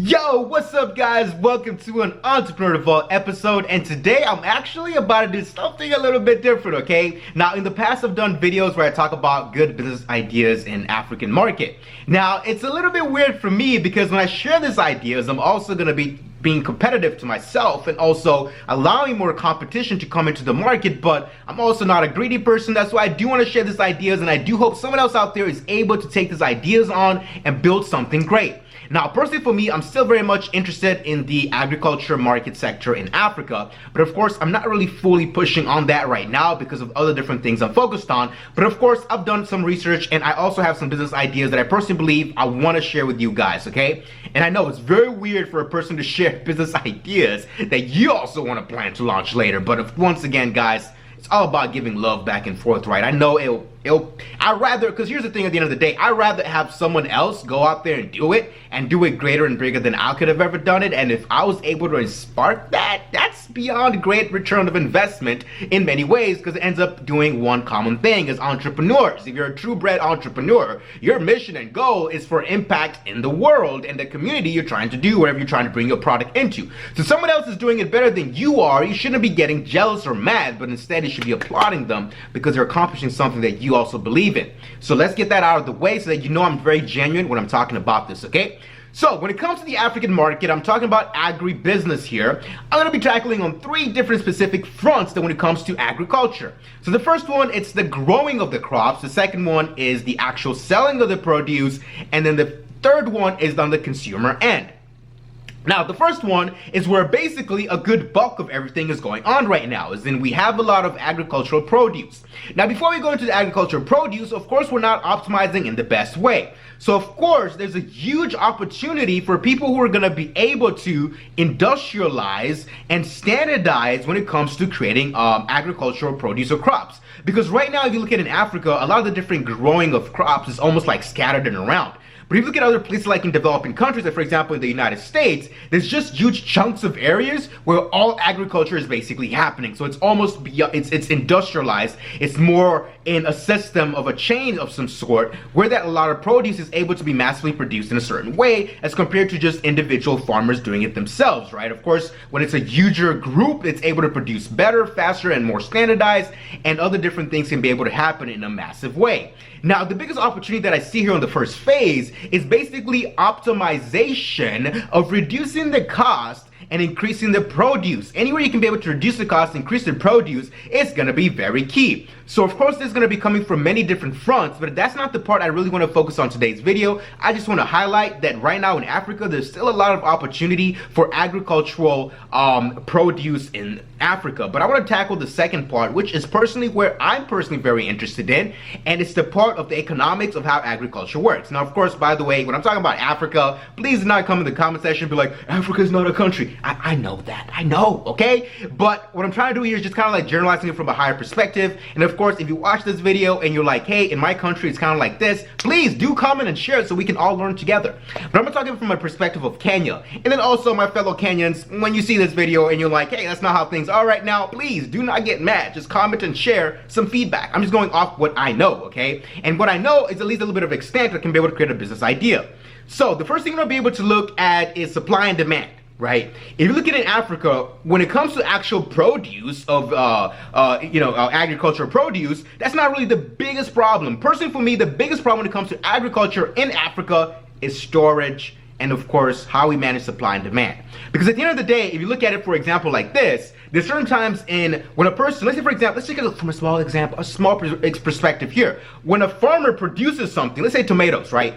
Yo, what's up guys? Welcome to an Entrepreneur Vault episode, and today I'm actually about to do something a little bit different, okay? Now, in the past I've done videos where I talk about good business ideas in African market. Now, it's a little bit weird for me because when I share these ideas, I'm also going to be being competitive to myself and also allowing more competition to come into the market, but I'm also not a greedy person. That's why I do want to share these ideas, and I do hope someone else out there is able to take these ideas on and build something great. Now, personally for me, I'm still very much interested in the agriculture market sector in Africa, but of course, I'm not really fully pushing on that right now because of other different things I'm focused on. But of course, I've done some research and I also have some business ideas that I personally believe I want to share with you guys, okay? And I know it's very weird for a person to share business ideas that you also want to plan to launch later, but once again, guys, it's all about giving love back and forth, right? I know I'd rather, because here's the thing, at the end of the day, I'd rather have someone else go out there and do it greater and bigger than I could have ever done it. And if I was able to spark that, that's beyond great return of investment in many ways, because it ends up doing one common thing as entrepreneurs. If you're a true bred entrepreneur, your mission and goal is for impact in the world and the community you're trying to do, wherever you're trying to bring your product into. So someone else is doing it better than you are, you shouldn't be getting jealous or mad, but instead you should be applauding them because they're accomplishing something that you also believe in. So let's get that out of the way so that you know I'm very genuine when I'm talking about this, okay? So when it comes to the African market, I'm talking about agribusiness here. I'm going to be tackling on three different specific fronts when it comes to agriculture. So the first one, it's the growing of the crops. The second one is the actual selling of the produce. And then the third one is on the consumer end. Now, the first one is where basically a good bulk of everything is going on right now, is in we have a lot of agricultural produce. Now, before we go into the agricultural produce, of course, we're not optimizing in the best way. So, of course, there's a huge opportunity for people who are going to be able to industrialize and standardize when it comes to creating agricultural produce or crops. Because right now, if you look at in Africa, a lot of the different growing of crops is almost like scattered and around. But if you look at other places like in developing countries, like for example in the United States, there's just huge chunks of areas where all agriculture is basically happening. So it's almost beyond, it's industrialized. It's more in a system of a chain of some sort where that a lot of produce is able to be massively produced in a certain way as compared to just individual farmers doing it themselves, right? Of course, when it's a huger group, it's able to produce better, faster, and more standardized, and other different things can be able to happen in a massive way. Now, the biggest opportunity that I see here on the first phase is basically optimization of reducing the cost and increasing the produce. Anywhere you can be able to reduce the cost, increase the produce, it's going to be very key. So of course this is going to be coming from many different fronts, but that's not the part I really want to focus on today's video. I just want to highlight that right now in Africa, there's still a lot of opportunity for agricultural produce in Africa. But I want to tackle the second part, which is personally where I'm personally very interested in, and it's the part of the economics of how agriculture works. Now, of course, by the way, when I'm talking about Africa, please do not come in the comment section and be like, Africa is not a country. I know that, I know, okay? But what I'm trying to do here is just kind of like generalizing it from a higher perspective. And of course, if you watch this video and you're like, hey, in my country, it's kind of like this, please do comment and share it so we can all learn together. But I'm talking from a perspective of Kenya. And then also my fellow Kenyans, when you see this video and you're like, hey, that's not how things are right now, please do not get mad. Just comment and share some feedback. I'm just going off what I know, okay? And what I know is at least a little bit of extent that can be able to create a business idea. So the first thing you're gonna be able to look at is supply and demand. Right? If you look at it in Africa, when it comes to actual produce of, agricultural produce, that's not really the biggest problem. Personally, for me, the biggest problem when it comes to agriculture in Africa is storage and, of course, how we manage supply and demand. Because at the end of the day, if you look at it, for example, like this, there's certain times in when a person, let's say, for example, let's take it from a small example, a small perspective here. When a farmer produces something, let's say tomatoes, right?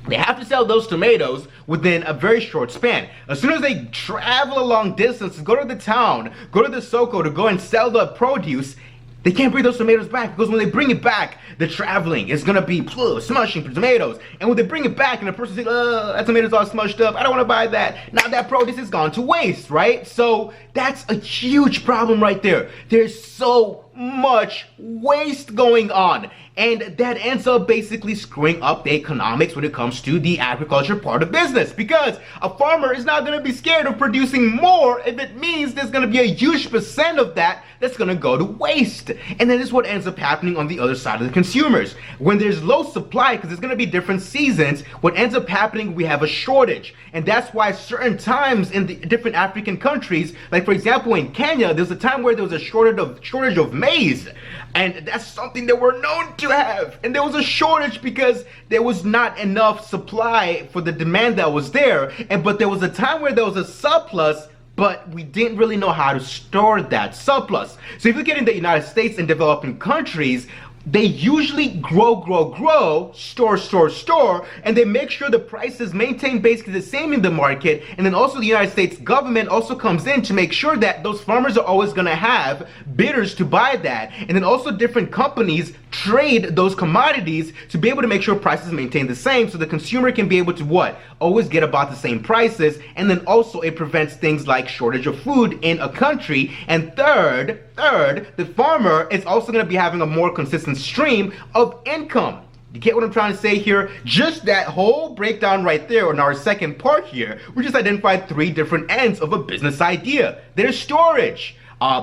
They have to sell those tomatoes within a very short span. As soon as they travel a long distance, go to the town, go to the Soko to go and sell the produce, they can't bring those tomatoes back because when they bring it back, the traveling is gonna be smushing tomatoes. And when they bring it back and the person says, that tomato's all smushed up, I don't wanna buy that. Now that produce is gone to waste, right? So that's a huge problem right there. There's so much waste going on, and that ends up basically screwing up the economics when it comes to the agriculture part of business, because a farmer is not going to be scared of producing more if it means there's going to be a huge percent of that that's going to go to waste. And then this is what ends up happening on the other side of the consumers. When there's low supply, because there's going to be different seasons, what ends up happening, we have a shortage. And that's why certain times in the different African countries, like for example in Kenya, there's a time where there was a shortage of maize. And that's something that we're known to have. And there was a shortage because there was not enough supply for the demand that was there. But there was a time where there was a surplus, but we didn't really know how to store that surplus. So if you look at in the United States and developing countries, they usually grow, store, and they make sure the prices maintain basically the same in the market. And then also the United States government also comes in to make sure that those farmers are always going to have bidders to buy that. And then also different companies trade those commodities to be able to make sure prices maintain the same, so the consumer can be able to what? Always get about the same prices. And then also it prevents things like shortage of food in a country. And third, the farmer is also going to be having a more consistent stream of income. You get what I'm trying to say here? Just that whole breakdown right there in our second part here, we just identified 3 different ends of a business idea. There's storage.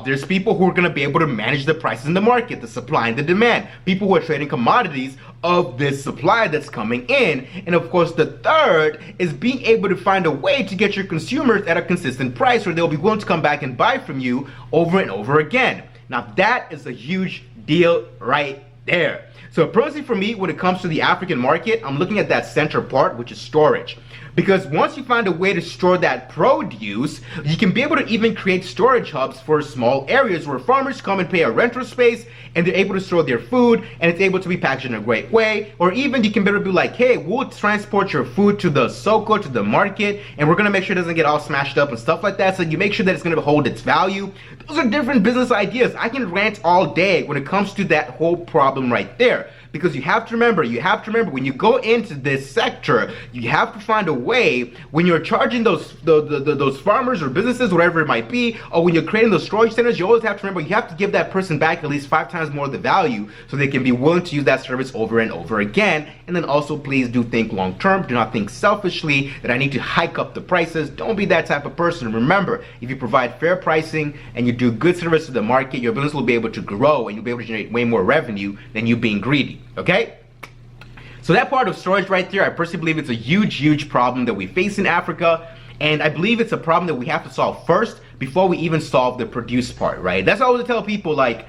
There's people who are going to be able to manage the prices in the market, the supply and the demand. People who are trading commodities of this supply that's coming in. And of course, the third is being able to find a way to get your consumers at a consistent price where they'll be willing to come back and buy from you over and over again. Now that is a huge deal right there. So personally for me, when it comes to the African market, I'm looking at that center part, which is storage. Because once you find a way to store that produce, you can be able to even create storage hubs for small areas where farmers come and pay a rental space and they're able to store their food and it's able to be packaged in a great way. Or even you can better be like, hey, we'll transport your food to the Soko, to the market, and we're going to make sure it doesn't get all smashed up and stuff like that. So you make sure that it's going to hold its value. Those are different business ideas. I can rant all day when it comes to that whole problem right there. Because you have to remember, when you go into this sector, you have to find a way when you're charging those farmers or businesses, whatever it might be, or when you're creating those storage centers, you always have to remember you have to give that person back at least 5 times more of the value so they can be willing to use that service over and over again. And then also please do think long term. Do not think selfishly that I need to hike up the prices. Don't be that type of person. Remember, if you provide fair pricing and you do good service to the market, your business will be able to grow and you'll be able to generate way more revenue than you being greedy. Okay? So that part of storage right there, I personally believe it's a huge problem that we face in Africa, and I believe it's a problem that we have to solve first before we even solve the produce part, right? That's all I always tell people, like,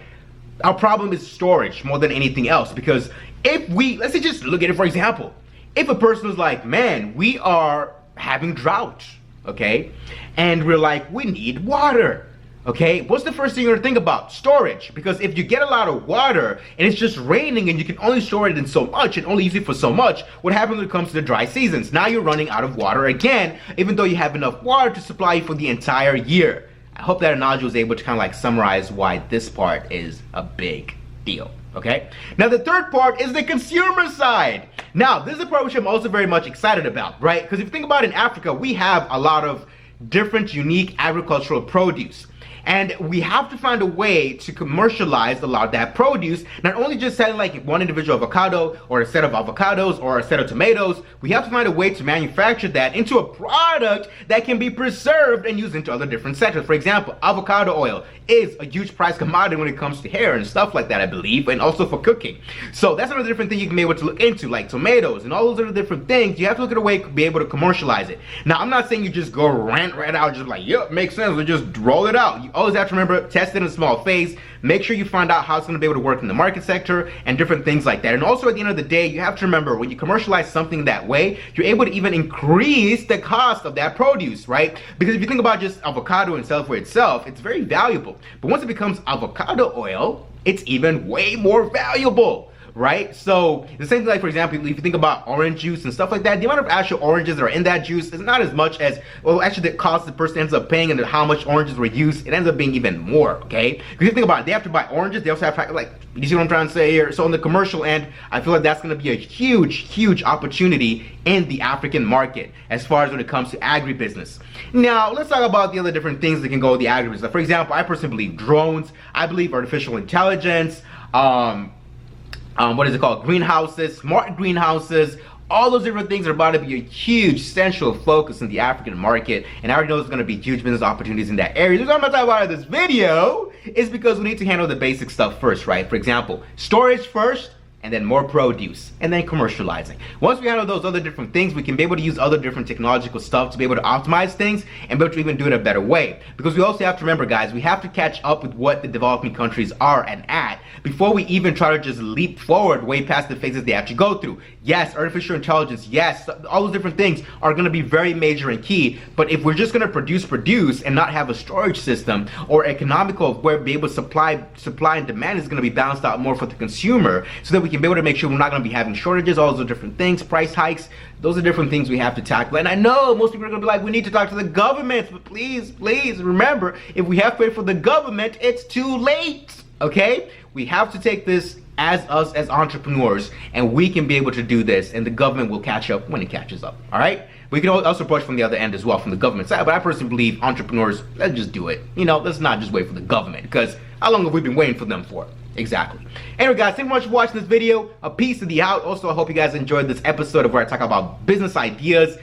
our problem is storage more than anything else, because if we, let's say just look at it for example, if a person was like, man, we are having drought, okay, and we're like, we need water. Okay, what's the first thing you're gonna think about? Storage. Because if you get a lot of water and it's just raining and you can only store it in so much and only use it for so much, what happens when it comes to the dry seasons? Now you're running out of water again, even though you have enough water to supply you for the entire year. I hope that analogy was able to kind of like summarize why this part is a big deal. Okay, now the third part is the consumer side. Now this is the part which I'm also very much excited about, right? Because if you think about it, in Africa, we have a lot of different unique agricultural produce. And we have to find a way to commercialize a lot of that produce, not only just selling like one individual avocado or a set of avocados or a set of tomatoes. We have to find a way to manufacture that into a product that can be preserved and used into other different sectors. For example, avocado oil is a huge price commodity when it comes to hair and stuff like that, I believe, and also for cooking. So that's another different thing you can be able to look into, like tomatoes and all those other different things. You have to look at a way to be able to commercialize it. Now, I'm not saying you just go rant right out, just like, yep, makes sense, and just roll it out. You always have to remember, test it in a small phase. Make sure you find out how it's going to be able to work in the market sector and different things like that. And also at the end of the day, you have to remember, when you commercialize something that way, you're able to even increase the cost of that produce, right? Because if you think about just avocado itself for itself, it's very valuable. But once it becomes avocado oil, it's even way more valuable, right? So the same thing, like for example, if you think about orange juice and stuff like that, the amount of actual oranges that are in that juice is not as much as, well, actually the cost the person ends up paying and how much oranges were used, it ends up being even more, okay? Because you think about it, they have to buy oranges, they also have to, like, you see what I'm trying to say here? So on the commercial end, I feel like that's going to be a huge opportunity in the African market as far as when it comes to agribusiness. Now, let's talk about the other different things that can go with the agribusiness. Like, for example, I personally believe drones, I believe artificial intelligence, what is it called? Greenhouses, smart greenhouses. All those different things are about to be a huge central focus in the African market, and I already know there's going to be huge business opportunities in that area. The reason I'm not talking about it in this video is because we need to handle the basic stuff first, right? For example, storage first, and then more produce, and then commercializing. Once we handle those other different things, we can be able to use other different technological stuff to be able to optimize things and be able to even do it a better way. Because we also have to remember, guys, we have to catch up with what the developing countries are and at before we even try to just leap forward way past the phases they actually go through. Yes, artificial intelligence, yes, all those different things are going to be very major and key, but if we're just going to produce and not have a storage system or economical where be able to supply and demand is going to be balanced out more for the consumer, so that we can be able to make sure we're not going to be having shortages, all those different things, price hikes, those are different things we have to tackle. And I know most people are going to be like, we need to talk to the government, but please remember, if we have to wait for the government, it's too late, okay? We have to take this as us as entrepreneurs, and we can be able to do this, and the government will catch up when it catches up, all right? We can also approach from the other end as well, from the government side, but I personally believe entrepreneurs, let's just do it. You know, let's not just wait for the government, because how long have we been waiting for them for? Exactly. Anyway, guys, thank you much for watching this video. A piece of the out. Also, I hope you guys enjoyed this episode of where I talk about business ideas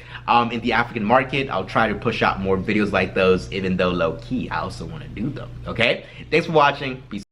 in the African market. I'll try to push out more videos like those, even though low-key, I also want to do them, okay? Thanks for watching. Peace.